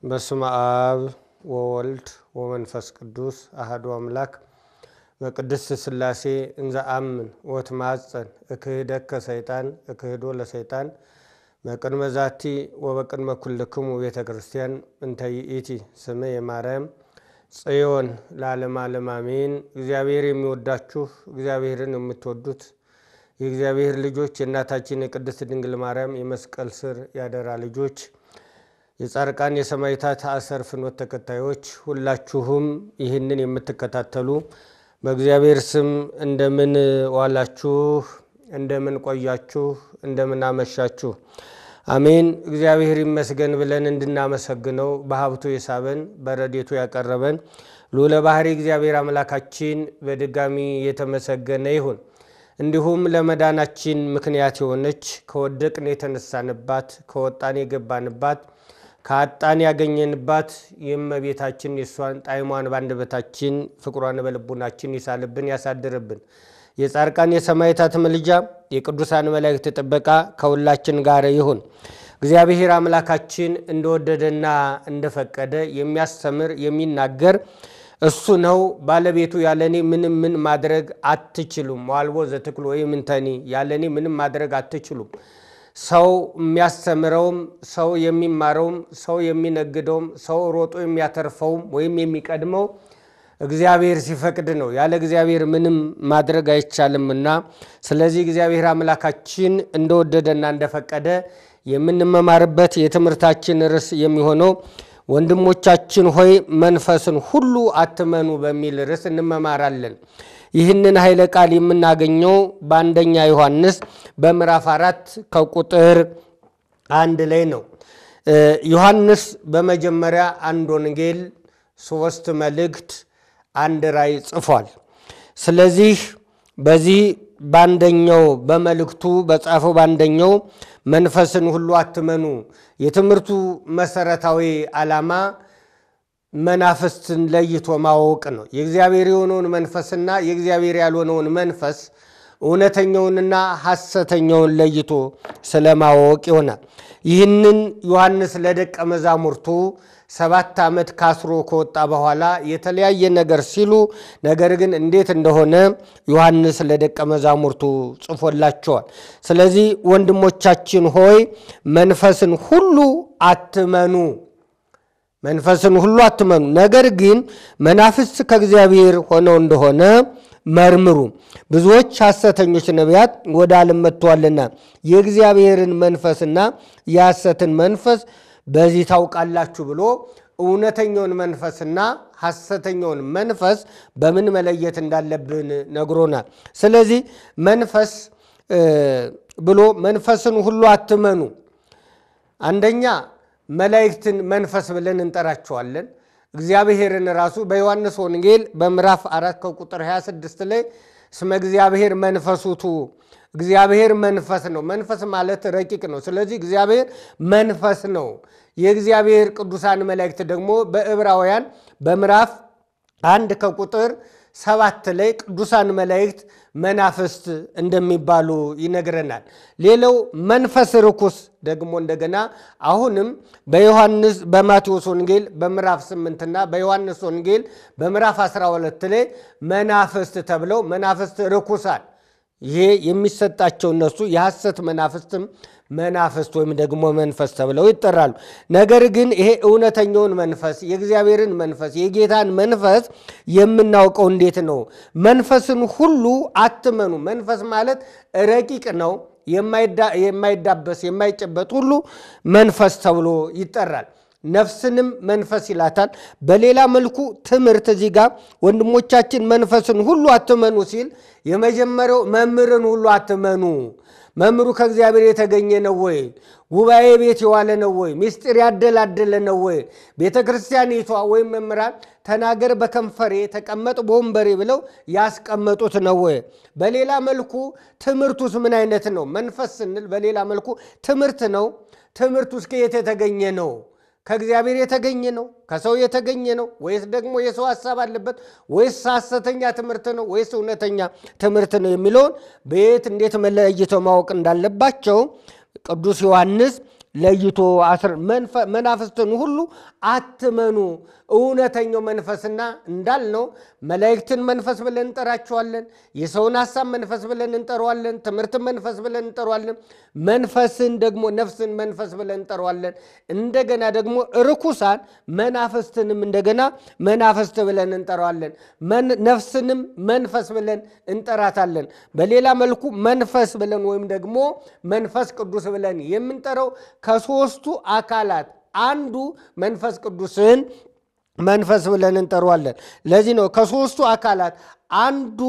በስመ አብ ወወልድ ወመንፈስ ቅዱስ አሐዱ አምላክ በቅድስት ሥላሴ እንዘ አምን ወትማጸን እክህደከ ሰይጣን እክህዶ ለሰይጣን በቅድመ ዛቲ ወበቅድመ ኩልክሙ ቤተ ክርስቲያን እንተ ይእቲ ስመ የማርያም ጽዮን ለዓለመ ዓለም አሜን። እግዚአብሔር የሚወዳችሁ እግዚአብሔርን የምትወዱት የእግዚአብሔር ልጆች የእናታችን የቅድስት ድንግል ማርያም የመስቀል ስር ያደራ ልጆች የጻርቃን የሰማዕታት አሰር ፍኖት ተከታዮች ሁላችሁም ይህንን የምትከታተሉ በእግዚአብሔር ስም እንደምን ዋላችሁ እንደምን ቆያችሁ እንደምን አመሻችሁ አሜን። እግዚአብሔር ይመስገን ብለን እንድናመሰግነው በሀብቱ የሳበን በረድኤቱ ያቀረበን ልዑለ ባሕርይ እግዚአብሔር አምላካችን በድጋሚ የተመሰገነ ይሁን። እንዲሁም ለመዳናችን ምክንያት የሆነች ከወደቅን የተነሳንባት ከወጣን የገባንባት ካጣን ያገኘንባት የእመቤታችን የሷን ጣዕሟን ባንደበታችን ፍቅሯን በልቡናችን ይሳልብን ያሳድርብን። የጻርቃን የሰማዕታት ምልጃ የቅዱሳን መላእክት ጥበቃ ከሁላችን ጋር ይሁን። እግዚአብሔር አምላካችን እንደወደደና እንደፈቀደ የሚያስተምር የሚናገር እሱ ነው። ባለቤቱ ያለኔ ምን ማድረግ አትችሉም ዋልቦ ዘትክሉ ወይምንተኒ ያለኔ ምንም ማድረግ አትችሉም። ሰው የሚያስተምረውም ሰው የሚማረውም ሰው የሚነግደውም ሰው ሮጦ የሚያተርፈውም ወይም የሚቀድመው እግዚአብሔር ሲፈቅድ ነው። ያለ እግዚአብሔር ምንም ማድረግ አይቻልምና ስለዚህ እግዚአብሔር አምላካችን እንደወደደና እንደፈቀደ የምንመማርበት የትምህርታችን ርዕስ የሚሆነው ወንድሞቻችን ሆይ መንፈስን ሁሉ አትመኑ በሚል ርዕስ እንመማራለን። ይህንን ኃይለ ቃል የምናገኘው በአንደኛ ዮሐንስ በምዕራፍ 4 ከቁጥር 1 ላይ ነው። ዮሐንስ በመጀመሪያ አንድ ወንጌል 3 መልእክት አንድ ራእይ ጽፏል። ስለዚህ በዚህ ባንደኛው በመልእክቱ በጻፈው ባንደኛው መንፈስን ሁሉ አትመኑ የትምህርቱ መሰረታዊ ዓላማ መናፍስትን ለይቶ ማወቅ ነው። የእግዚአብሔር የሆነውን መንፈስና የእግዚአብሔር ያልሆነውን መንፈስ እውነተኛውንና ሐሰተኛውን ለይቶ ስለማወቅ ይሆናል። ይህንን ዮሐንስ ለደቀ መዛሙርቱ 7 ዓመት ካስሮ ከወጣ በኋላ የተለያየ ነገር ሲሉ ነገር ግን እንዴት እንደሆነ ዮሐንስ ለደቀ መዛሙርቱ ጽፎላቸዋል። ስለዚህ ወንድሞቻችን ሆይ መንፈስን ሁሉ አትመኑ መንፈስን ሁሉ አትመኑ ነገር ግን መናፍስት ከእግዚአብሔር ሆነው እንደሆነ መርምሩ ብዙዎች ሐሰተኞች ነቢያት ወደ ዓለም መጥተዋልና የእግዚአብሔርን መንፈስና የሐሰትን መንፈስ በዚህ ታውቃላችሁ ብሎ እውነተኛውን መንፈስና ሐሰተኛውን መንፈስ በምን መለየት እንዳለብን ነግሮናል። ስለዚህ መንፈስ ብሎ መንፈስን ሁሉ አትመኑ አንደኛ መላእክትን መንፈስ ብለን እንጠራቸዋለን። እግዚአብሔርን ራሱ በዮሐንስ ወንጌል በምዕራፍ 4 ከቁጥር 26 ላይ ስመ እግዚአብሔር መንፈሱቱ እግዚአብሔር መንፈስ ነው። መንፈስ ማለት ረቂቅ ነው። ስለዚህ እግዚአብሔር መንፈስ ነው። የእግዚአብሔር ቅዱሳን መላእክት ደግሞ በዕብራውያን በምዕራፍ 1 ከቁጥር 7 ላይ ቅዱሳን መላእክት መናፍስት እንደሚባሉ ይነግረናል። ሌላው መንፈስ ርኩስ ደግሞ እንደገና አሁንም በዮሐንስ በማቴዎስ ወንጌል በምዕራፍ 8 እና በዮሐንስ ወንጌል በምዕራፍ 12 ላይ መናፍስት ተብለው መናፍስት ርኩሳን ይሄ የሚሰጣቸው እነሱ የሐሰት መናፍስትም መናፍስት ወይም ደግሞ መንፈስ ተብለው ይጠራሉ። ነገር ግን ይሄ እውነተኛውን መንፈስ የእግዚአብሔርን መንፈስ የጌታን መንፈስ የምናውቀው እንዴት ነው? መንፈስን ሁሉ አትመኑ። መንፈስ ማለት ረቂቅ ነው። የማይዳበስ የማይጨበጥ ሁሉ መንፈስ ተብሎ ይጠራል። ነፍስንም መንፈስ ይላታል። በሌላ መልኩ ትምህርት እዚህ ጋር ወንድሞቻችን መንፈስን ሁሉ አትመኑ ሲል የመጀመሪያው መምህርን ሁሉ አትመኑ። መምህሩ ከእግዚአብሔር የተገኘ ነው ወይ? ጉባኤ ቤት የዋለ ነው ወይ? ምስጢር ያደላደለ ነው ወይ? ቤተ ክርስቲያኒቷ ወይም መምህራን ተናገር በከንፈሬ ተቀመጥ በወንበሬ ብለው ያስቀመጡት ነው ወይ? በሌላ መልኩ ትምህርቱስ ምን አይነት ነው? መንፈስ ስንል በሌላ መልኩ ትምህርት ነው። ትምህርቱስ ከየት የተገኘ ነው? ከእግዚአብሔር የተገኘ ነው? ከሰው የተገኘ ነው? ወይስ ደግሞ የሰው ሐሳብ አለበት? ወይስ ሐሰተኛ ትምህርት ነው? ወይስ እውነተኛ ትምህርት ነው የሚለውን በየት እንዴት መለየተው ማወቅ እንዳለባቸው ቅዱስ ዮሐንስ ለይቶ መናፍስትን ሁሉ አትመኑ። እውነተኛው መንፈስና እንዳልነው መላእክትን መንፈስ ብለን እንጠራቸዋለን። የሰውን ሐሳብ መንፈስ ብለን እንጠራዋለን። ትምህርትን መንፈስ ብለን እንጠራዋለን። መንፈስን ደግሞ ነፍስን መንፈስ ብለን እንጠራዋለን። እንደገና ደግሞ ርኩሳን መናፍስትንም እንደገና መናፍስት ብለን እንጠራዋለን። ነፍስንም መንፈስ ብለን እንጠራታለን። በሌላ መልኩ መንፈስ ብለን ወይም ደግሞ መንፈስ ቅዱስ ብለን የምንጠራው ከሦስቱ አካላት አንዱ መንፈስ ቅዱስን መንፈስ ብለን እንጠራዋለን። ለዚህ ነው ከሦስቱ አካላት አንዱ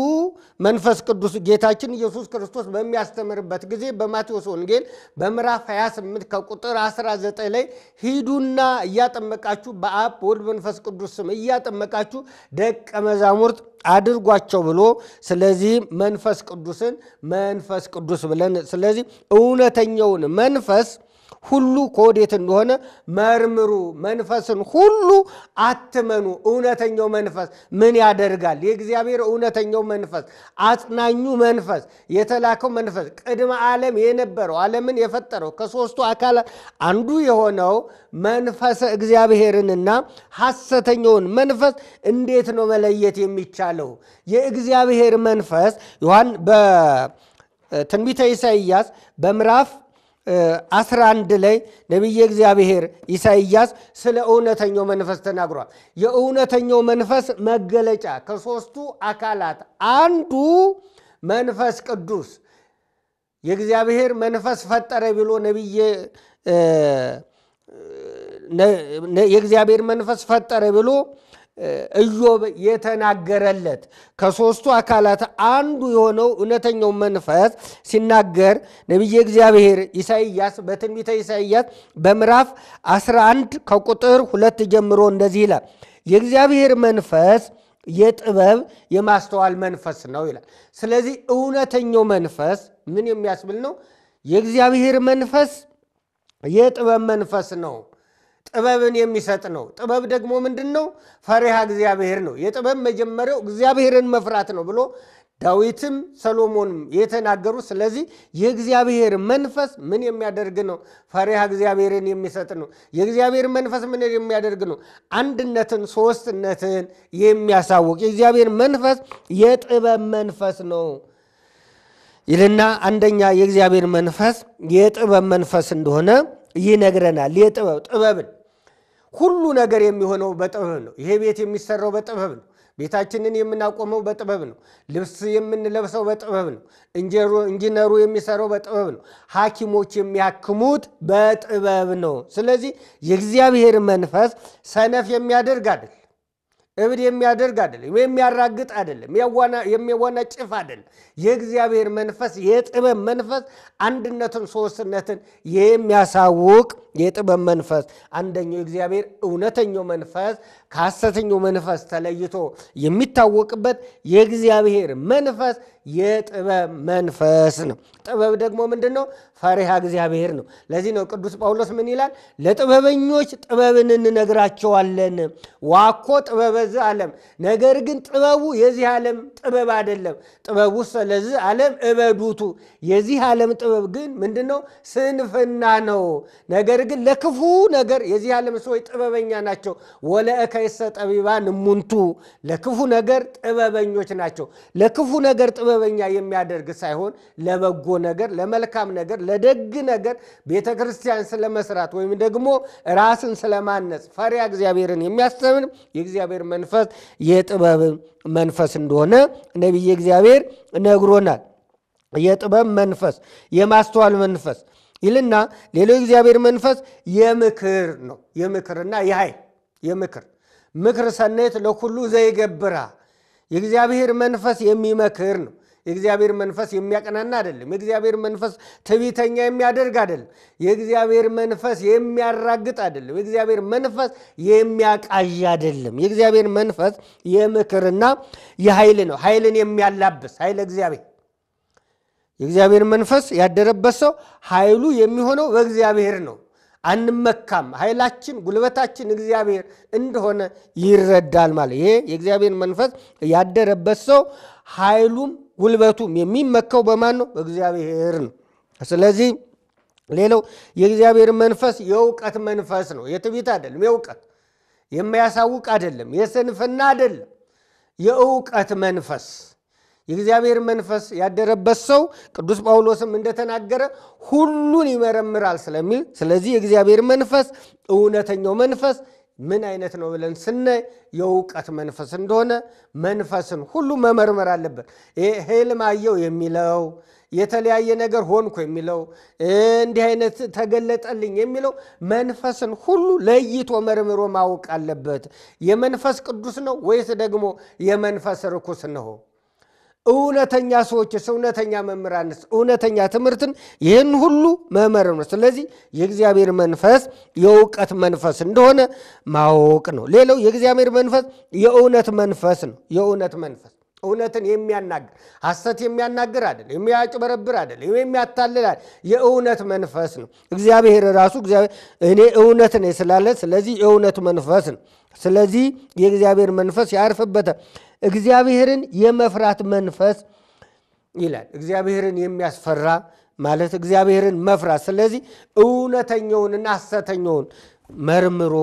መንፈስ ቅዱስ ጌታችን ኢየሱስ ክርስቶስ በሚያስተምርበት ጊዜ በማቴዎስ ወንጌል በምዕራፍ 28 ከቁጥር 19 ላይ ሂዱና እያጠመቃችሁ በአብ በወልድ መንፈስ ቅዱስ ስም እያጠመቃችሁ ደቀ መዛሙርት አድርጓቸው ብሎ ስለዚህ መንፈስ ቅዱስን መንፈስ ቅዱስ ብለን ስለዚህ እውነተኛውን መንፈስ ሁሉ ከወዴት እንደሆነ መርምሩ። መንፈስን ሁሉ አትመኑ። እውነተኛው መንፈስ ምን ያደርጋል? የእግዚአብሔር እውነተኛው መንፈስ አጽናኙ መንፈስ የተላከው መንፈስ ቅድመ ዓለም የነበረው ዓለምን የፈጠረው ከሦስቱ አካላት አንዱ የሆነው መንፈሰ እግዚአብሔርንና ሐሰተኛውን መንፈስ እንዴት ነው መለየት የሚቻለው? የእግዚአብሔር መንፈስ በትንቢተ ኢሳይያስ በምዕራፍ 11 ላይ ነቢየ እግዚአብሔር ኢሳይያስ ስለ እውነተኛው መንፈስ ተናግሯል። የእውነተኛው መንፈስ መገለጫ ከሦስቱ አካላት አንዱ መንፈስ ቅዱስ የእግዚአብሔር መንፈስ ፈጠረ ብሎ የእግዚአብሔር መንፈስ ፈጠረ ብሎ ኢዮብ የተናገረለት ከሦስቱ አካላት አንዱ የሆነው እውነተኛው መንፈስ ሲናገር ነቢየ እግዚአብሔር ኢሳይያስ በትንቢተ ኢሳይያስ በምዕራፍ 11 ከቁጥር 2 ጀምሮ እንደዚህ ይላል። የእግዚአብሔር መንፈስ የጥበብ የማስተዋል መንፈስ ነው ይላል። ስለዚህ እውነተኛው መንፈስ ምን የሚያስብል ነው? የእግዚአብሔር መንፈስ የጥበብ መንፈስ ነው። ጥበብን የሚሰጥ ነው። ጥበብ ደግሞ ምንድን ነው? ፈሪሃ እግዚአብሔር ነው። የጥበብ መጀመሪያው እግዚአብሔርን መፍራት ነው ብሎ ዳዊትም ሰሎሞንም የተናገሩ። ስለዚህ የእግዚአብሔር መንፈስ ምን የሚያደርግ ነው? ፈሪሃ እግዚአብሔርን የሚሰጥ ነው። የእግዚአብሔር መንፈስ ምን የሚያደርግ ነው? አንድነትን፣ ሦስትነትን የሚያሳውቅ የእግዚአብሔር መንፈስ የጥበብ መንፈስ ነው ይልና አንደኛ የእግዚአብሔር መንፈስ የጥበብ መንፈስ እንደሆነ ይነግረናል። ጥበብን ሁሉ ነገር የሚሆነው በጥበብ ነው። ይሄ ቤት የሚሰራው በጥበብ ነው። ቤታችንን የምናቆመው በጥበብ ነው። ልብስ የምንለብሰው በጥበብ ነው። ኢንጂነሩ የሚሰራው በጥበብ ነው። ሐኪሞች የሚያክሙት በጥበብ ነው። ስለዚህ የእግዚአብሔር መንፈስ ሰነፍ የሚያደርግ አይደለም፣ እብድ የሚያደርግ አይደለም፣ የሚያራግጥ አይደለም፣ የሚያወናጭፍ አይደለም። የእግዚአብሔር መንፈስ የጥበብ መንፈስ አንድነትን፣ ሦስትነትን የሚያሳውቅ የጥበብ መንፈስ አንደኛው የእግዚአብሔር እውነተኛው መንፈስ ከሐሰተኛው መንፈስ ተለይቶ የሚታወቅበት የእግዚአብሔር መንፈስ የጥበብ መንፈስ ነው። ጥበብ ደግሞ ምንድን ነው? ፈሪሃ እግዚአብሔር ነው። ለዚህ ነው ቅዱስ ጳውሎስ ምን ይላል? ለጥበበኞች ጥበብን እንነግራቸዋለን። ዋኮ ጥበበ ዘ ዓለም፣ ነገር ግን ጥበቡ የዚህ ዓለም ጥበብ አይደለም። ጥበቡ ስለዚህ ዓለም እበዱቱ፣ የዚህ ዓለም ጥበብ ግን ምንድን ነው? ስንፍና ነው። ነገር ግን ለክፉ ነገር የዚህ ዓለም ሰዎች ጥበበኛ ናቸው። ወለእከይሰ ጠቢባን እሙንቱ፣ ለክፉ ነገር ጥበበኞች ናቸው። ለክፉ ነገር ጥበበኛ የሚያደርግ ሳይሆን ለበጎ ነገር፣ ለመልካም ነገር፣ ለደግ ነገር ቤተ ክርስቲያን ስለመስራት ወይም ደግሞ ራስን ስለማነጽ ፈሪሃ እግዚአብሔርን የሚያስተምር የእግዚአብሔር መንፈስ የጥበብ መንፈስ እንደሆነ ነቢየ እግዚአብሔር ነግሮናል። የጥበብ መንፈስ፣ የማስተዋል መንፈስ፣ ይልና ሌላው የእግዚአብሔር መንፈስ የምክር ነው። የምክርና የኃይል ምክር ሰናይት ለኩሉ ዘይገብራ የእግዚአብሔር መንፈስ የሚመክር ነው። የእግዚአብሔር መንፈስ የሚያቀናና አይደለም። የእግዚአብሔር መንፈስ ትዕቢተኛ የሚያደርግ አይደለም። የእግዚአብሔር መንፈስ የሚያራግጥ አይደለም። የእግዚአብሔር መንፈስ የሚያቃዥ አይደለም። የእግዚአብሔር መንፈስ የምክርና የኃይል ነው። ኃይልን የሚያላብስ ኃይለ እግዚአብሔር የእግዚአብሔር መንፈስ ያደረበት ሰው ኃይሉ የሚሆነው በእግዚአብሔር ነው። አንመካም፣ ኃይላችን ጉልበታችን እግዚአብሔር እንደሆነ ይረዳል ማለት። ይሄ የእግዚአብሔር መንፈስ ያደረበት ሰው ኃይሉም ጉልበቱም የሚመካው በማን ነው? በእግዚአብሔር ነው። ስለዚህ ሌላው የእግዚአብሔር መንፈስ የእውቀት መንፈስ ነው። የትዕቢት አይደለም። የእውቀት የማያሳውቅ አይደለም። የስንፍና አይደለም። የእውቀት መንፈስ የእግዚአብሔር መንፈስ ያደረበት ሰው ቅዱስ ጳውሎስም እንደተናገረ ሁሉን ይመረምራል ስለሚል፣ ስለዚህ የእግዚአብሔር መንፈስ እውነተኛው መንፈስ ምን አይነት ነው ብለን ስናይ የእውቀት መንፈስ እንደሆነ መንፈስን ሁሉ መመርመር አለበት። ህልም አየሁ የሚለው የተለያየ ነገር ሆንኩ የሚለው እንዲህ አይነት ተገለጠልኝ የሚለው መንፈስን ሁሉ ለይቶ መርምሮ ማወቅ አለበት። የመንፈስ ቅዱስ ነው ወይስ ደግሞ የመንፈስ ርኩስ ነው? እውነተኛ ሰዎችስ፣ እውነተኛ መምህራንስ፣ እውነተኛ ትምህርትን ይህን ሁሉ መመርመር ነው። ስለዚህ የእግዚአብሔር መንፈስ የእውቀት መንፈስ እንደሆነ ማወቅ ነው። ሌላው የእግዚአብሔር መንፈስ የእውነት መንፈስ ነው። የእውነት መንፈስ እውነትን የሚያናግር ሐሰት የሚያናግር አይደለም። የሚያጭበረብር አይደለም። የሚያታልል አይደለም። የእውነት መንፈስ ነው። እግዚአብሔር ራሱ እኔ እውነት ነኝ ስላለ፣ ስለዚህ የእውነት መንፈስ ነው። ስለዚህ የእግዚአብሔር መንፈስ ያርፍበታል። እግዚአብሔርን የመፍራት መንፈስ ይላል። እግዚአብሔርን የሚያስፈራ ማለት እግዚአብሔርን መፍራት። ስለዚህ እውነተኛውንና ሐሰተኛውን መርምሮ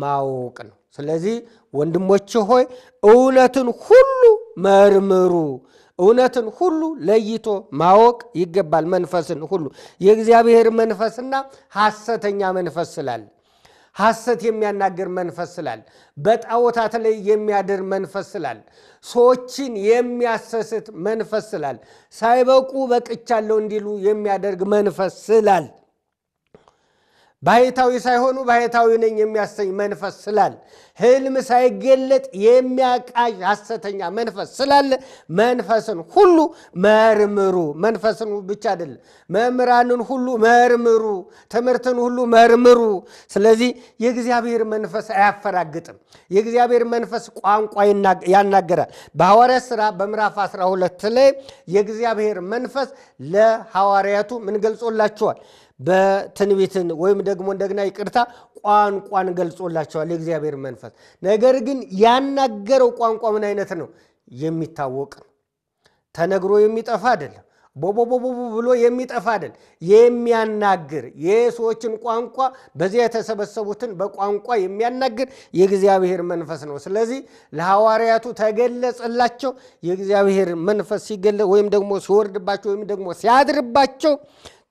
ማወቅ ነው። ስለዚህ ወንድሞች ሆይ እውነትን ሁሉ መርምሩ። እውነትን ሁሉ ለይቶ ማወቅ ይገባል። መንፈስን ሁሉ የእግዚአብሔር መንፈስና ሐሰተኛ መንፈስ ስላለ፣ ሐሰት የሚያናገር መንፈስ ስላለ፣ በጣዖታት ላይ የሚያድር መንፈስ ስላለ፣ ሰዎችን የሚያሰስት መንፈስ ስላለ፣ ሳይበቁ በቅቻለሁ እንዲሉ የሚያደርግ መንፈስ ስላለ፣ ባሕታዊ ሳይሆኑ ባሕታዊ ነኝ የሚያሰኝ መንፈስ ስላለ፣ ህልም ሳይገለጥ የሚያቃዥ ሐሰተኛ መንፈስ ስላለ መንፈስን ሁሉ መርምሩ። መንፈስን ብቻ አይደለም፣ መምህራንን ሁሉ መርምሩ፣ ትምህርትን ሁሉ መርምሩ። ስለዚህ የእግዚአብሔር መንፈስ አያፈራግጥም። የእግዚአብሔር መንፈስ ቋንቋ ያናገራል። በሐዋርያት ሥራ በምዕራፍ 12 ላይ የእግዚአብሔር መንፈስ ለሐዋርያቱ ምን ገልጾላቸዋል? በትንቢትን ወይም ደግሞ እንደገና ይቅርታ ቋንቋን ገልጾላቸዋል የእግዚአብሔር መንፈስ። ነገር ግን ያናገረው ቋንቋ ምን አይነት ነው? የሚታወቅ ነው። ተነግሮ የሚጠፋ አይደለም። ቦቦቦቦ ብሎ የሚጠፋ አይደለም። የሚያናግር የሰዎችን ቋንቋ በዚያ የተሰበሰቡትን በቋንቋ የሚያናግር የእግዚአብሔር መንፈስ ነው። ስለዚህ ለሐዋርያቱ ተገለጸላቸው። የእግዚአብሔር መንፈስ ሲገለጽ ወይም ደግሞ ሲወርድባቸው ወይም ደግሞ ሲያድርባቸው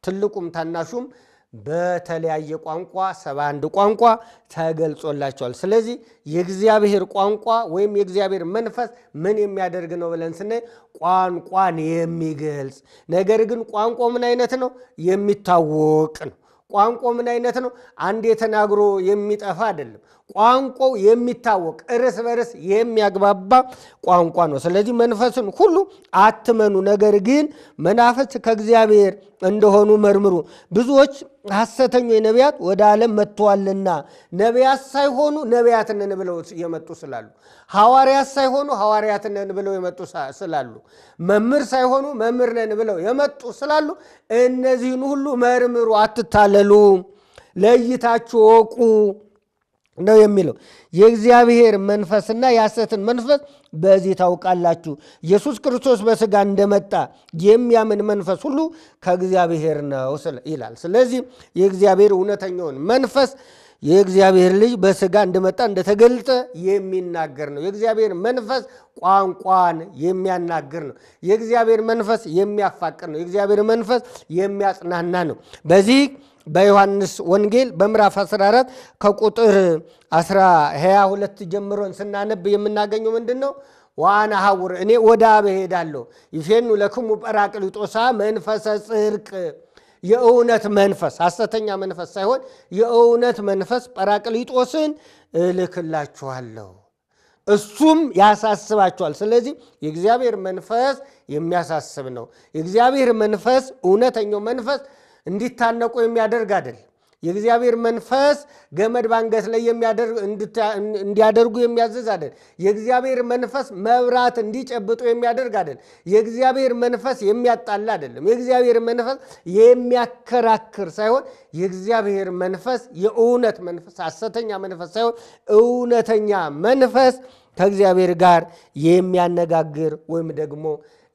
ትልቁም ታናሹም በተለያየ ቋንቋ 71 ቋንቋ ተገልጾላቸዋል። ስለዚህ የእግዚአብሔር ቋንቋ ወይም የእግዚአብሔር መንፈስ ምን የሚያደርግ ነው ብለን ስናይ ቋንቋን የሚገልጽ ነገር ግን ቋንቋው ምን አይነት ነው? የሚታወቅ ነው። ቋንቋው ምን አይነት ነው? አንዴ ተናግሮ የሚጠፋ አይደለም። ቋንቋው የሚታወቅ እርስ በርስ የሚያግባባ ቋንቋ ነው። ስለዚህ መንፈስን ሁሉ አትመኑ፣ ነገር ግን መናፍስት ከእግዚአብሔር እንደሆኑ መርምሩ። ብዙዎች ሐሰተኞች ነቢያት ወደ ዓለም መጥተዋልና ነቢያት ሳይሆኑ ነቢያት ነን ብለው የመጡ ስላሉ፣ ሐዋርያት ሳይሆኑ ሐዋርያት ነን ብለው የመጡ ስላሉ፣ መምህር ሳይሆኑ መምህር ነን ብለው የመጡ ስላሉ እነዚህን ሁሉ መርምሩ፣ አትታለሉ፣ ለይታችሁ ወቁ ነው የሚለው። የእግዚአብሔር መንፈስና የሐሰትን መንፈስ በዚህ ታውቃላችሁ። ኢየሱስ ክርስቶስ በሥጋ እንደመጣ የሚያምን መንፈስ ሁሉ ከእግዚአብሔር ነው ይላል። ስለዚህ የእግዚአብሔር እውነተኛውን መንፈስ የእግዚአብሔር ልጅ በሥጋ እንደመጣ እንደተገለጠ የሚናገር ነው። የእግዚአብሔር መንፈስ ቋንቋን የሚያናግር ነው። የእግዚአብሔር መንፈስ የሚያፋቅር ነው። የእግዚአብሔር መንፈስ የሚያጽናና ነው። በዚህ በዮሐንስ ወንጌል በምዕራፍ 14 ከቁጥር 22 ጀምሮን ስናነብ የምናገኘው ምንድነው? ዋና ሐውር እኔ ወደ አብ እሄዳለሁ ይፌኑ ለክሙ ጰራቅሊጦሳ መንፈሰ ጽድቅ የእውነት መንፈስ ሐሰተኛ መንፈስ ሳይሆን የእውነት መንፈስ ጰራቅሊጦስን እልክላችኋለሁ እሱም ያሳስባችኋል። ስለዚህ የእግዚአብሔር መንፈስ የሚያሳስብ ነው። የእግዚአብሔር መንፈስ እውነተኛው መንፈስ እንዲታነቁ የሚያደርግ አይደል። የእግዚአብሔር መንፈስ ገመድ ባንገት ላይ እንዲያደርጉ የሚያዝዝ አይደል። የእግዚአብሔር መንፈስ መብራት እንዲጨብጡ የሚያደርግ አይደል። የእግዚአብሔር መንፈስ የሚያጣላ አይደለም። የእግዚአብሔር መንፈስ የሚያከራክር ሳይሆን የእግዚአብሔር መንፈስ የእውነት መንፈስ ሐሰተኛ መንፈስ ሳይሆን እውነተኛ መንፈስ ከእግዚአብሔር ጋር የሚያነጋግር ወይም ደግሞ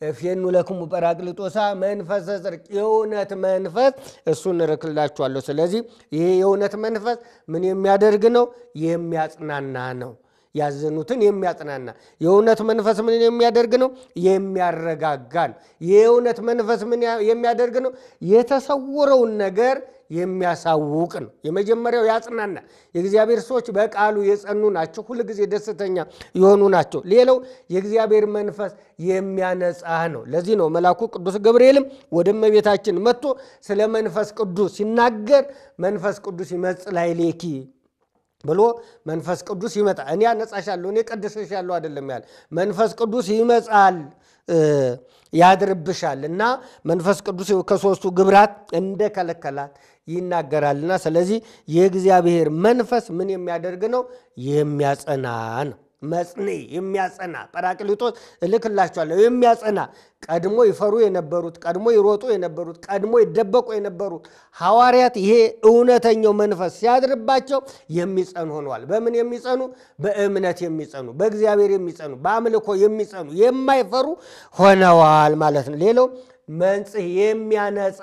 ፌኑ ለክሙ ጰራቅሊጦሳ መንፈሰ ጽድቅ የእውነት መንፈስ እሱን እልክላችኋለሁ። ስለዚህ ይሄ የእውነት መንፈስ ምን የሚያደርግ ነው? የሚያጽናና ነው። ያዘኑትን የሚያጽናና የእውነት መንፈስ ምን የሚያደርግ ነው? የሚያረጋጋ ነው። የእውነት መንፈስ ምን የሚያደርግ ነው? የተሰወረውን ነገር የሚያሳውቅ ነው። የመጀመሪያው ያጽናና። የእግዚአብሔር ሰዎች በቃሉ የጸኑ ናቸው። ሁሉ ጊዜ ደስተኛ የሆኑ ናቸው። ሌላው የእግዚአብሔር መንፈስ የሚያነጻ ነው። ለዚህ ነው መልአኩ ቅዱስ ገብርኤልም ወደ እመቤታችን መጥቶ ስለ መንፈስ ቅዱስ ሲናገር መንፈስ ቅዱስ ይመጽእ ላዕሌኪ ብሎ መንፈስ ቅዱስ ይመጣ እኔ አነጻሻለሁ እኔ ቀድሰሻለሁ አይደለም ያለ መንፈስ ቅዱስ ይመጻል ያድርብሻል እና መንፈስ ቅዱስ ከሶስቱ ግብራት እንደከለከላት ይናገራልና ስለዚህ የእግዚአብሔር መንፈስ ምን የሚያደርግ ነው? የሚያጸና ነው። መጽኔ የሚያጸና ጰራቅሊጦስ እልክላችኋለሁ የሚያጸና ቀድሞ ይፈሩ የነበሩት ቀድሞ ይሮጡ የነበሩት ቀድሞ ይደበቁ የነበሩት ሐዋርያት ይሄ እውነተኛው መንፈስ ሲያድርባቸው የሚጸኑ ሆነዋል። በምን የሚጸኑ? በእምነት የሚጸኑ፣ በእግዚአብሔር የሚጸኑ፣ በአምልኮ የሚጸኑ የማይፈሩ ሆነዋል ማለት ነው። ሌላው መንጽሕ የሚያነጻ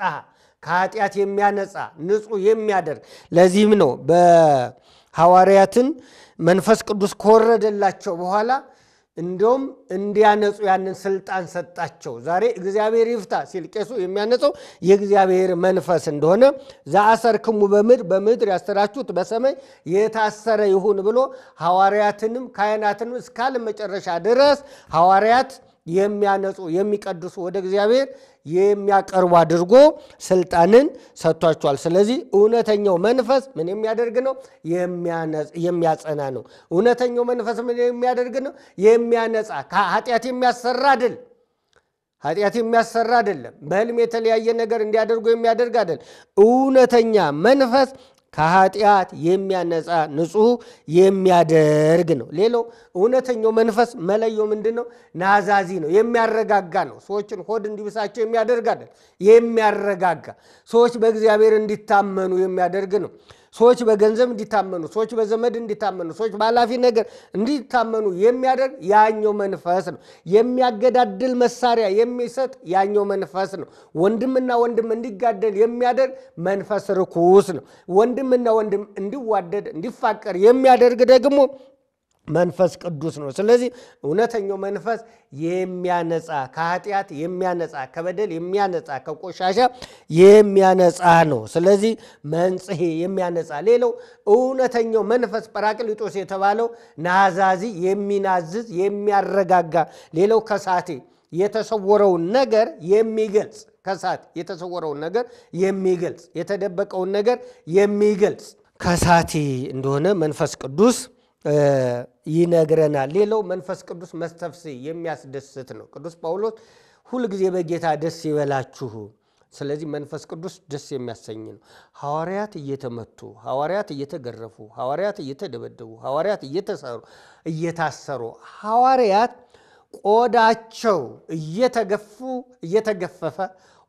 ከኃጢአት የሚያነጻ ንጹሕ የሚያደርግ ለዚህም ነው በሐዋርያትን መንፈስ ቅዱስ ከወረደላቸው በኋላ እንደውም እንዲያነጹ ያንን ስልጣን ሰጣቸው። ዛሬ እግዚአብሔር ይፍታ ሲል ቄሱ የሚያነጸው የእግዚአብሔር መንፈስ እንደሆነ ዘአሰርክሙ በምድር ያሰራችሁት በሰማይ የታሰረ ይሁን ብሎ ሐዋርያትንም ካህናትንም እስካለ መጨረሻ ድረስ ሐዋርያት የሚያነጹ የሚቀድሱ ወደ እግዚአብሔር የሚያቀርቡ አድርጎ ስልጣንን ሰጥቷቸዋል። ስለዚህ እውነተኛው መንፈስ ምን የሚያደርግ ነው? የሚያጸና ነው። እውነተኛው መንፈስ ምን የሚያደርግ ነው? የሚያነጻ ከኃጢአት የሚያሰራ አይደል። ኃጢአት የሚያሰራ አይደለም። በህልም የተለያየ ነገር እንዲያደርጉ የሚያደርግ አይደል። እውነተኛ መንፈስ ከኃጢአት የሚያነጻ ንጹሕ የሚያደርግ ነው። ሌላው እውነተኛው መንፈስ መለየው ምንድን ነው? ናዛዚ ነው። የሚያረጋጋ ነው። ሰዎችን ሆድ እንዲብሳቸው የሚያደርግ አይደል። የሚያረጋጋ ሰዎች በእግዚአብሔር እንዲታመኑ የሚያደርግ ነው። ሰዎች በገንዘብ እንዲታመኑ፣ ሰዎች በዘመድ እንዲታመኑ፣ ሰዎች በኃላፊ ነገር እንዲታመኑ የሚያደርግ ያኛው መንፈስ ነው። የሚያገዳድል መሳሪያ የሚሰጥ ያኛው መንፈስ ነው። ወንድምና ወንድም እንዲጋደል የሚያደርግ መንፈስ ርኩስ ነው። ወንድምና ወንድም እንዲዋደድ እንዲፋቀር የሚያደርግ ደግሞ መንፈስ ቅዱስ ነው። ስለዚህ እውነተኛው መንፈስ የሚያነጻ ከኃጢአት የሚያነጻ ከበደል የሚያነጻ ከቆሻሻ የሚያነጻ ነው። ስለዚህ መንጽሔ የሚያነጻ። ሌላው እውነተኛው መንፈስ ጰራቅሊጦስ የተባለው ናዛዚ የሚናዝዝ የሚያረጋጋ። ሌላው ከሳቴ የተሰወረውን ነገር የሚገልጽ ከሳቴ የተሰወረውን ነገር የሚገልጽ የተደበቀውን ነገር የሚገልጽ ከሳቴ እንደሆነ መንፈስ ቅዱስ ይነግረናል። ሌላው መንፈስ ቅዱስ መስተፍስሕ የሚያስደስት ነው። ቅዱስ ጳውሎስ ሁልጊዜ በጌታ ደስ ይበላችሁ። ስለዚህ መንፈስ ቅዱስ ደስ የሚያሰኝ ነው። ሐዋርያት እየተመቱ፣ ሐዋርያት እየተገረፉ፣ ሐዋርያት እየተደበደቡ፣ ሐዋርያት እየታሰሩ፣ ሐዋርያት ቆዳቸው እየተገፈፈ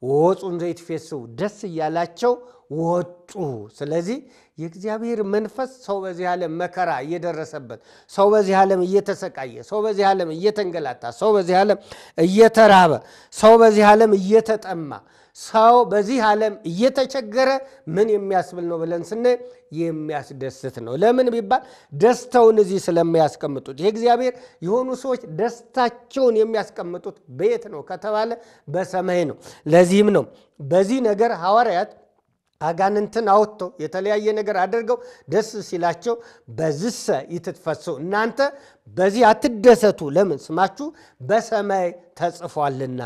ወጹን ዘይትፌስሑ ደስ እያላቸው ወጡ። ስለዚህ የእግዚአብሔር መንፈስ ሰው በዚህ ዓለም መከራ እየደረሰበት፣ ሰው በዚህ ዓለም እየተሰቃየ፣ ሰው በዚህ ዓለም እየተንገላታ፣ ሰው በዚህ ዓለም እየተራበ፣ ሰው በዚህ ዓለም እየተጠማ፣ ሰው በዚህ ዓለም እየተቸገረ ምን የሚያስብል ነው ብለን ስናይ የሚያስደስት ነው። ለምን ቢባል ደስታውን እዚህ ስለሚያስቀምጡት። የእግዚአብሔር የሆኑ ሰዎች ደስታቸውን የሚያስቀምጡት በየት ነው ከተባለ በሰማይ ነው። ለዚህም ነው በዚህ ነገር ሐዋርያት አጋንንትን አውጥተው የተለያየ ነገር አድርገው ደስ ሲላቸው በዝሰ ይትፈሰው እናንተ በዚህ አትደሰቱ ለምን ስማችሁ በሰማይ ተጽፏልና።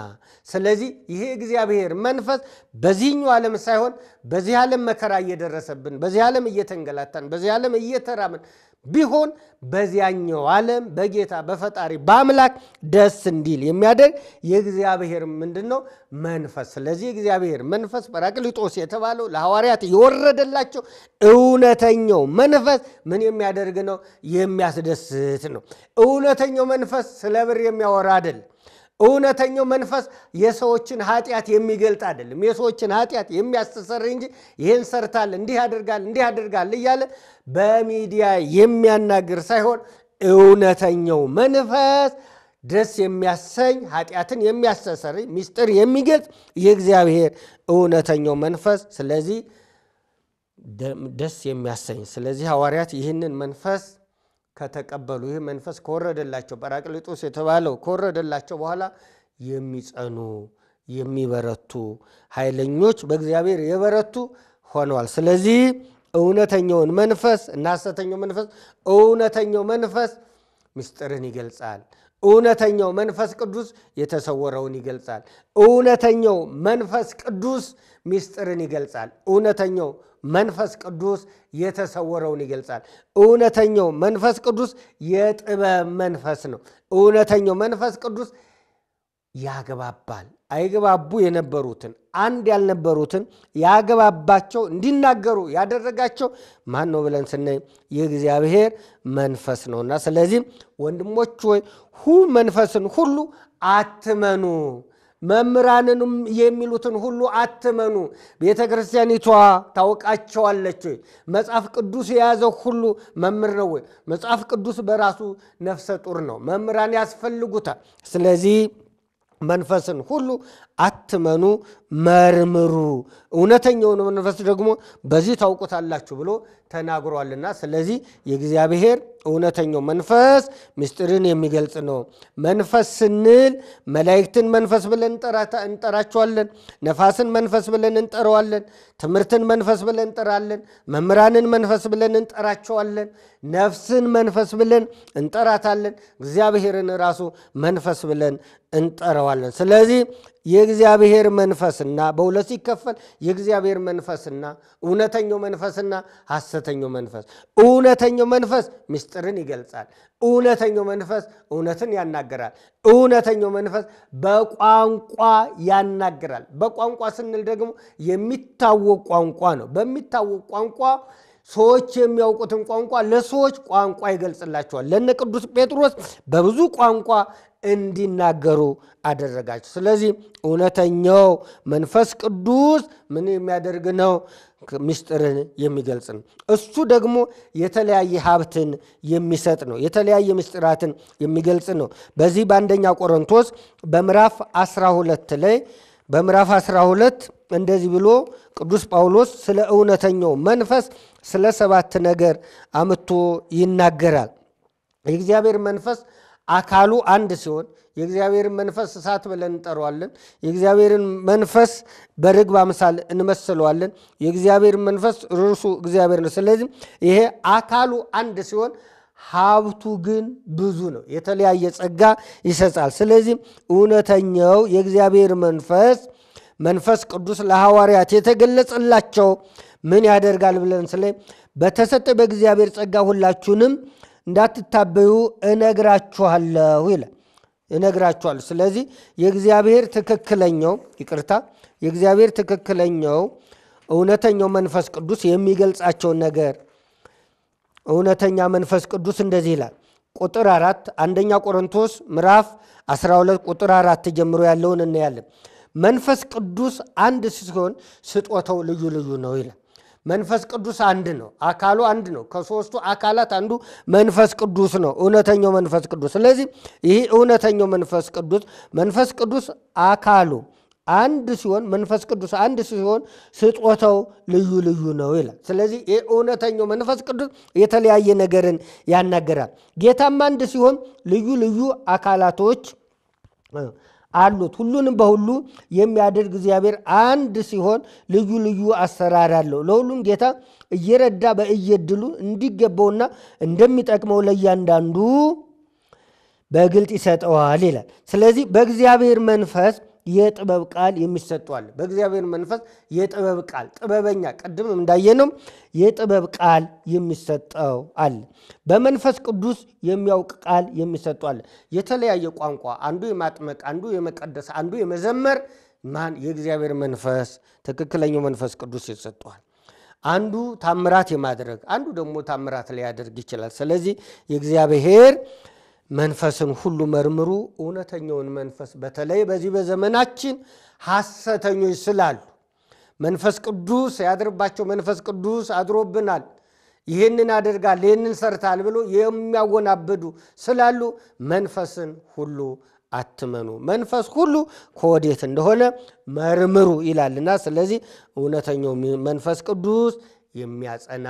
ስለዚህ ይሄ እግዚአብሔር መንፈስ በዚህኛው ዓለም ሳይሆን በዚህ ዓለም መከራ እየደረሰብን በዚህ ዓለም እየተንገላታን በዚህ ዓለም እየተራምን ቢሆን በዚያኛው ዓለም በጌታ በፈጣሪ በአምላክ ደስ እንዲል የሚያደርግ የእግዚአብሔር ምንድነው መንፈስ። ስለዚህ እግዚአብሔር መንፈስ ጰራቅሊጦስ የተባለው ለሐዋርያት የወረደላቸው እውነተኛው መንፈስ ምን የሚያደርግ ነው? የሚያስደስት ነው። እውነተኛው መንፈስ ስለ ብር የሚያወራ አይደለም። እውነተኛው መንፈስ የሰዎችን ኃጢአት የሚገልጥ አይደለም። የሰዎችን ኃጢአት የሚያስተሰርይ እንጂ ይሄን ሰርታል እንዲህ ያደርጋል እያለ በሚዲያ የሚያናግር ሳይሆን እውነተኛው መንፈስ ደስ የሚያሰኝ ኃጢአትን የሚያስተሰርይ ምስጢር የሚገልጥ የእግዚአብሔር እውነተኛው መንፈስ ስለዚህ ደስ የሚያሰኝ ስለዚህ ሐዋርያት ይህንን መንፈስ ከተቀበሉ ይህ መንፈስ ከወረደላቸው ጰራቅሊጦስ የተባለው ከወረደላቸው በኋላ የሚጸኑ የሚበረቱ ኃይለኞች በእግዚአብሔር የበረቱ ሆነዋል። ስለዚህ እውነተኛውን መንፈስ እና ሐሰተኛው መንፈስ እውነተኛው መንፈስ ምስጢርን ይገልጻል። እውነተኛው መንፈስ ቅዱስ የተሰወረውን ይገልጻል። እውነተኛው መንፈስ ቅዱስ ምስጢርን ይገልጻል። እውነተኛው መንፈስ ቅዱስ የተሰወረውን ይገልጻል። እውነተኛው መንፈስ ቅዱስ የጥበብ መንፈስ ነው። እውነተኛው መንፈስ ቅዱስ ያገባባል። አይገባቡ የነበሩትን አንድ ያልነበሩትን ያገባባቸው እንዲናገሩ ያደረጋቸው ማን ነው ብለን ስናይ የእግዚአብሔር መንፈስ ነውና ስለዚህ ወንድሞች ሆይ መንፈስን ሁሉ አትመኑ መምራንንም የሚሉትን ሁሉ አትመኑ። ቤተክርስቲያኒቷ ታውቃቸዋለች። መጽሐፍ ቅዱስ የያዘው ሁሉ መምር ነው ወይ? መጽሐፍ ቅዱስ በራሱ ነፍሰ ጡር ነው። መምራን ያስፈልጉታል። ስለዚህ መንፈስን ሁሉ አትመኑ መርምሩ እውነተኛውን መንፈስ ደግሞ በዚህ ታውቁታላችሁ ብሎ ተናግሯልና ስለዚህ የእግዚአብሔር እውነተኛው መንፈስ ምስጢርን የሚገልጽ ነው። መንፈስ ስንል መላእክትን መንፈስ ብለን እንጠራቸዋለን። ነፋስን መንፈስ ብለን እንጠራዋለን። ትምህርትን መንፈስ ብለን እንጠራለን። መምህራንን መንፈስ ብለን እንጠራቸዋለን። ነፍስን መንፈስ ብለን እንጠራታለን። እግዚአብሔርን ራሱ መንፈስ ብለን እንጠራዋለን። ስለዚህ የእግዚአብሔር መንፈስና በሁለት ሲከፈል የእግዚአብሔር መንፈስና እውነተኛው መንፈስና ሐሰተኛው መንፈስ። እውነተኛው መንፈስ ምስጢርን ይገልጻል። እውነተኛው መንፈስ እውነትን ያናገራል። እውነተኛው መንፈስ በቋንቋ ያናገራል። በቋንቋ ስንል ደግሞ የሚታወቅ ቋንቋ ነው። በሚታወቅ ቋንቋ ሰዎች የሚያውቁትን ቋንቋ ለሰዎች ቋንቋ ይገልጽላቸዋል። ለነ ቅዱስ ጴጥሮስ በብዙ ቋንቋ እንዲናገሩ አደረጋቸው። ስለዚህ እውነተኛው መንፈስ ቅዱስ ምን የሚያደርግ ነው? ምስጢርን የሚገልጽ ነው። እሱ ደግሞ የተለያየ ሀብትን የሚሰጥ ነው። የተለያየ ምስጢራትን የሚገልጽ ነው። በዚህ በአንደኛ ቆሮንቶስ በምዕራፍ 12 ላይ በምዕራፍ 12 እንደዚህ ብሎ ቅዱስ ጳውሎስ ስለ እውነተኛው መንፈስ ስለ 7 ነገር አምጥቶ ይናገራል። የእግዚአብሔር መንፈስ አካሉ አንድ ሲሆን የእግዚአብሔርን መንፈስ እሳት ብለን እንጠራዋለን። የእግዚአብሔርን መንፈስ በርግብ አምሳል እንመስለዋለን። የእግዚአብሔር መንፈስ ርሱ እግዚአብሔር ነው። ስለዚህ ይሄ አካሉ አንድ ሲሆን ሀብቱ ግን ብዙ ነው። የተለያየ ጸጋ ይሰጣል። ስለዚህ እውነተኛው የእግዚአብሔር መንፈስ ቅዱስ ለሐዋርያት የተገለጸላቸው ምን ያደርጋል ብለን ስለ በተሰጠ በእግዚአብሔር ጸጋ ሁላችሁንም እንዳትታበዩ እነግራችኋለሁ ይላል። እነግራችኋለሁ። ስለዚህ የእግዚአብሔር ትክክለኛው እውነተኛው መንፈስ ቅዱስ የሚገልጻቸውን ነገር እውነተኛ መንፈስ ቅዱስ እንደዚህ ይላል። ቁጥር 4 አንደኛ ቆሮንቶስ ምዕራፍ 12 ቁጥር 4 ጀምሮ ያለውን እናያለን። መንፈስ ቅዱስ አንድ ሲሆን ስጦታው ልዩ ልዩ ነው ይላል። መንፈስ ቅዱስ አንድ ነው። አካሉ አንድ ነው። ከሶስቱ አካላት አንዱ መንፈስ ቅዱስ ነው። እውነተኛው መንፈስ ቅዱስ። ስለዚህ ይህ እውነተኛው መንፈስ ቅዱስ አካሉ አንድ ሲሆን መንፈስ ቅዱስ አንድ ሲሆን ስጦታው ልዩ ልዩ ነው ይላል። ስለዚህ ይህ እውነተኛው መንፈስ ቅዱስ የተለያየ ነገርን ያናገራል። ጌታም አንድ ሲሆን ልዩ ልዩ አካላቶች አሉት። ሁሉንም በሁሉ የሚያደርግ እግዚአብሔር አንድ ሲሆን ልዩ ልዩ አሰራር አለው። ለሁሉም ጌታ እየረዳ በእየድሉ እንዲገባውና እንደሚጠቅመው ለእያንዳንዱ በግልጥ ይሰጠዋል ይላል። ስለዚህ በእግዚአብሔር መንፈስ የጥበብ ቃል የሚሰጠዋል። በእግዚአብሔር መንፈስ የጥበብ ቃል ጥበበኛ ቀድም እንዳየነው የጥበብ ቃል የሚሰጠው አለ። በመንፈስ ቅዱስ የሚያውቅ ቃል የሚሰጠዋል። የተለያየ ቋንቋ አንዱ የማጥመቅ አንዱ የመቀደስ አንዱ የመዘመር ማን የእግዚአብሔር መንፈስ ትክክለኛው መንፈስ ቅዱስ ይሰጠዋል። አንዱ ታምራት የማድረግ አንዱ ደግሞ ታምራት ሊያደርግ ይችላል። ስለዚህ የእግዚአብሔር መንፈስን ሁሉ መርምሩ፣ እውነተኛውን መንፈስ በተለይ በዚህ በዘመናችን ሐሰተኞች ስላሉ መንፈስ ቅዱስ ያድርባቸው መንፈስ ቅዱስ አድሮብናል ይህንን አድርጋል ይህንን ሰርታል ብሎ የሚያወናብዱ ስላሉ መንፈስን ሁሉ አትመኑ፣ መንፈስ ሁሉ ከወዴት እንደሆነ መርምሩ ይላልና ስለዚህ እውነተኛው መንፈስ ቅዱስ የሚያጸና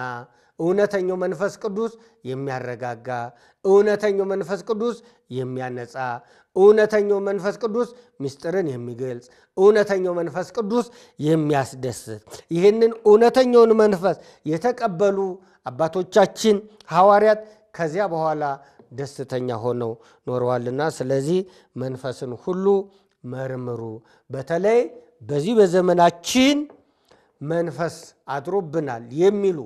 እውነተኛው መንፈስ ቅዱስ የሚያረጋጋ እውነተኛው መንፈስ ቅዱስ የሚያነጻ እውነተኛው መንፈስ ቅዱስ ምስጢርን የሚገልጽ እውነተኛው መንፈስ ቅዱስ የሚያስደስት ይህንን እውነተኛውን መንፈስ የተቀበሉ አባቶቻችን ሐዋርያት ከዚያ በኋላ ደስተኛ ሆነው ኖረዋልና ስለዚህ መንፈስን ሁሉ መርምሩ። በተለይ በዚህ በዘመናችን መንፈስ አድሮብናል የሚሉ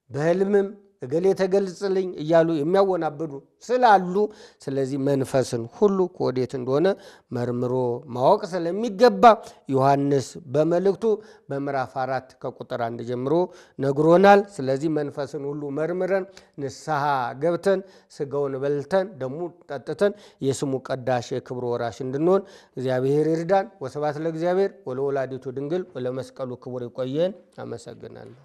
በህልምም እገሌ ተገልጽልኝ እያሉ የሚያወናብዱ ስላሉ ስለዚህ መንፈስን ሁሉ ከወዴት እንደሆነ መርምሮ ማወቅ ስለሚገባ ዮሐንስ በመልእክቱ በምዕራፍ 4 ከቁጥር 1 ጀምሮ ነግሮናል። ስለዚህ መንፈስን ሁሉ መርምረን ንስሐ ገብተን ስጋውን በልተን ደሙ ጠጥተን የስሙ ቀዳሽ የክብሩ ወራሽ እንድንሆን እግዚአብሔር ይርዳን። ወስብሐት ለእግዚአብሔር ወለወላዲቱ ድንግል ወለመስቀሉ ክቡር። ይቆየን። አመሰግናለሁ።